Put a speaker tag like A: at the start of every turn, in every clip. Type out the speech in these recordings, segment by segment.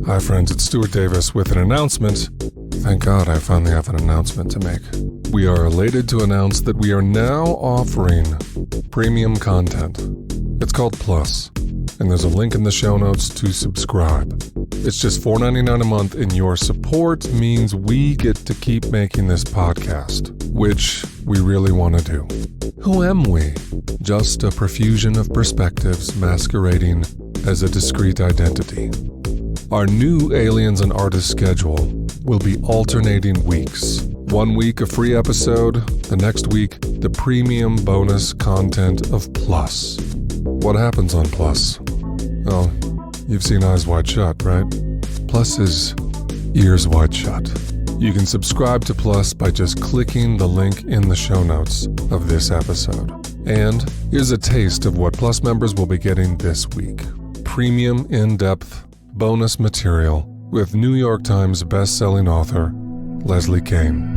A: Hi friends, it's Stuart Davis with an announcement. Thank God I finally have an announcement to make. We are elated to announce that we are now offering premium content. It's called Plus, and there's a link in the show notes to subscribe. It's just $4.99 a month, and your support means we get to keep making this podcast, which we really want to do. Who am we? Just a profusion of perspectives masquerading as a discrete identity. Our new Aliens and Artists schedule will be alternating weeks. 1 week a free episode, the next week the premium bonus content of Plus. What happens on Plus? Oh, you've seen Eyes Wide Shut, right? Plus is Ears Wide Shut. You can subscribe to Plus by just clicking the link in the show notes of this episode. And here's a taste of what Plus members will be getting this week. Premium in-depth bonus material with New York Times best-selling author Leslie Kean.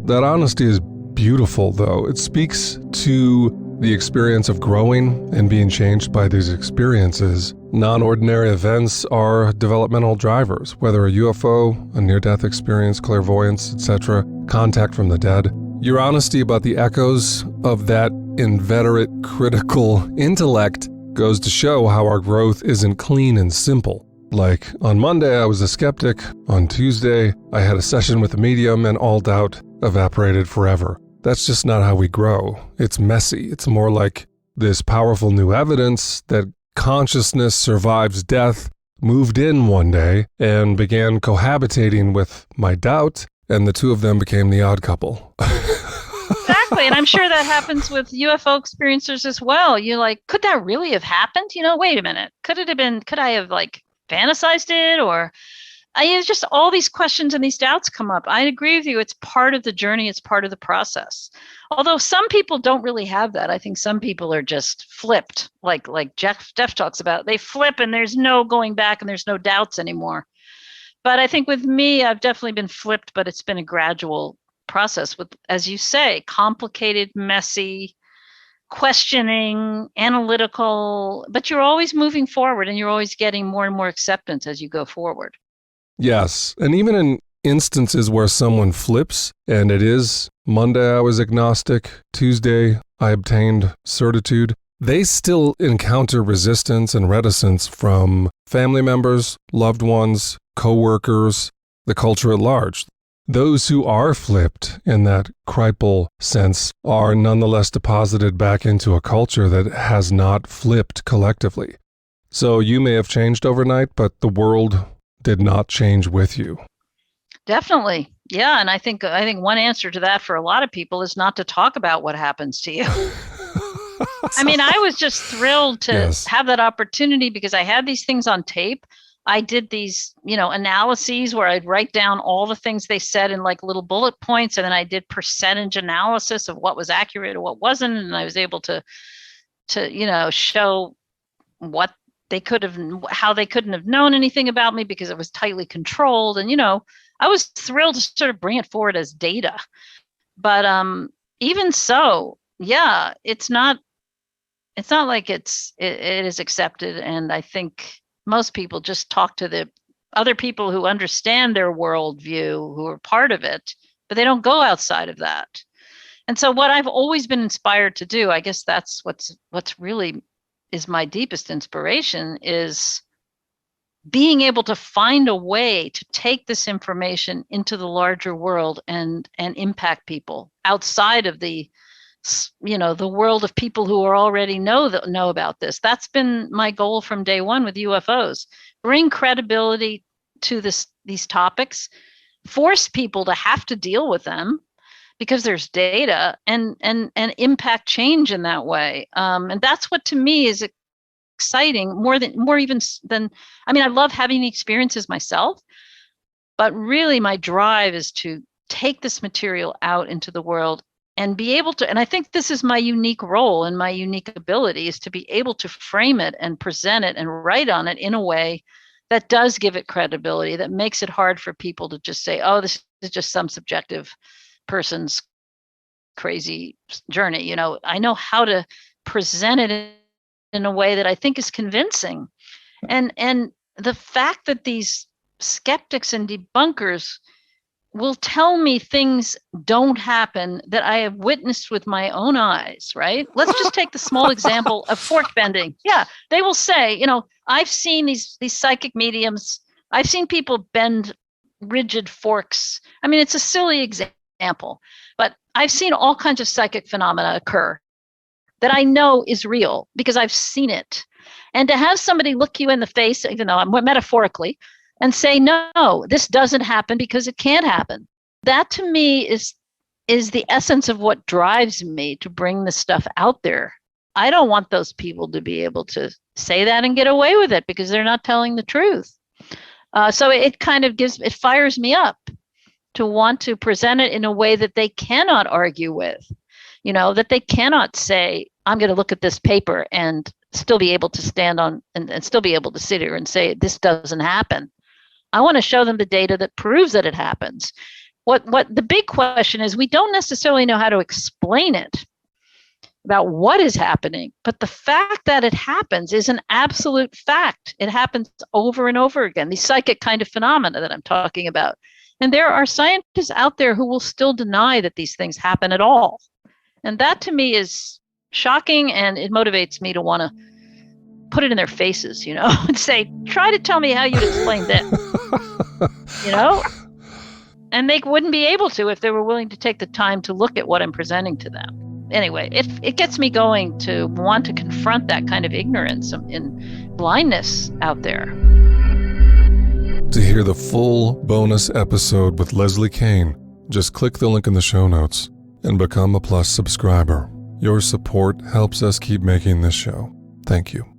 A: That honesty is beautiful, though. It speaks to the experience of growing and being changed by these experiences. Non-ordinary events are developmental drivers, whether a UFO, a near-death experience, clairvoyance, etc., contact from the dead. Your honesty about the echoes of that inveterate critical intellect goes to show how our growth isn't clean and simple. Like, on Monday I was a skeptic, on Tuesday I had a session with a medium and all doubt evaporated forever. That's just not how we grow. It's messy. It's more like this powerful new evidence that consciousness survives death moved in one day and began cohabitating with my doubt, and the two of them became the odd couple.
B: Exactly. And I'm sure that happens with UFO experiencers as well. You're like, could that really have happened? Wait a minute. Could I have fantasized it? Or just all these questions and these doubts come up. I agree with you. It's part of the journey. It's part of the process. Although some people don't really have that. I think some people are just flipped, like Jeff talks about. They flip and there's no going back and there's no doubts anymore. But I think with me, I've definitely been flipped, but it's been a gradual process with, as you say, complicated, messy, questioning, analytical, but you're always moving forward and you're always getting more and more acceptance as you go forward.
A: Yes, and even in instances where someone flips, and it is Monday I was agnostic, Tuesday I obtained certitude, they still encounter resistance and reticence from family members, loved ones, co-workers, the culture at large. Those who are flipped in that cripple sense are nonetheless deposited back into a culture that has not flipped collectively. So you may have changed overnight, but the world did not change with you.
B: Definitely. Yeah. And I think one answer to that for a lot of people is not to talk about what happens to you. I mean, I was just thrilled to have that opportunity because I had these things on tape. I did these, analyses where I'd write down all the things they said in little bullet points. And then I did percentage analysis of what was accurate or what wasn't. And I was able to show what they could have, how they couldn't have known anything about me because it was tightly controlled. And, I was thrilled to sort of bring it forward as data. But even so, yeah, it's not like it is accepted. And I think most people just talk to the other people who understand their worldview, who are part of it, but they don't go outside of that. And so what I've always been inspired to do, I guess that's what's really is my deepest inspiration, is being able to find a way to take this information into the larger world and impact people outside of the world of people who are already know about this. That's been my goal from day one with UFOs. Bring credibility to these topics, force people to have to deal with them because there's data, and impact change in that way. And that's what to me is exciting I love having the experiences myself, but really my drive is to take this material out into the world and be able to, and I think this is my unique role and my unique ability, is to be able to frame it and present it and write on it in a way that does give it credibility, that makes it hard for people to just say, oh, this is just some subjective person's crazy journey. I know how to present it in a way that I think is convincing. And the fact that these skeptics and debunkers will tell me things don't happen that I have witnessed with my own eyes, right? Let's just take the small example of fork bending. Yeah, they will say, I've seen these psychic mediums. I've seen people bend rigid forks. I mean, it's a silly example, but I've seen all kinds of psychic phenomena occur that I know is real because I've seen it. And to have somebody look you in the face, even though I'm metaphorically, and say, no, this doesn't happen because it can't happen. That to me is the essence of what drives me to bring this stuff out there. I don't want those people to be able to say that and get away with it because they're not telling the truth. So it kind of it fires me up to want to present it in a way that they cannot argue with, that they cannot say, I'm going to look at this paper and still be able to stand on and still be able to sit here and say, this doesn't happen. I want to show them the data that proves that it happens. What the big question is, we don't necessarily know how to explain it about what is happening, but the fact that it happens is an absolute fact. It happens over and over again, these psychic kind of phenomena that I'm talking about. And there are scientists out there who will still deny that these things happen at all. And that to me is shocking, and it motivates me to want to put it in their faces, and say, try to tell me how you'd explain this, and they wouldn't be able to if they were willing to take the time to look at what I'm presenting to them. Anyway, it gets me going to want to confront that kind of ignorance and blindness out there.
A: To hear the full bonus episode with Leslie Kean, just click the link in the show notes and become a Plus subscriber. Your support helps us keep making this show. Thank you.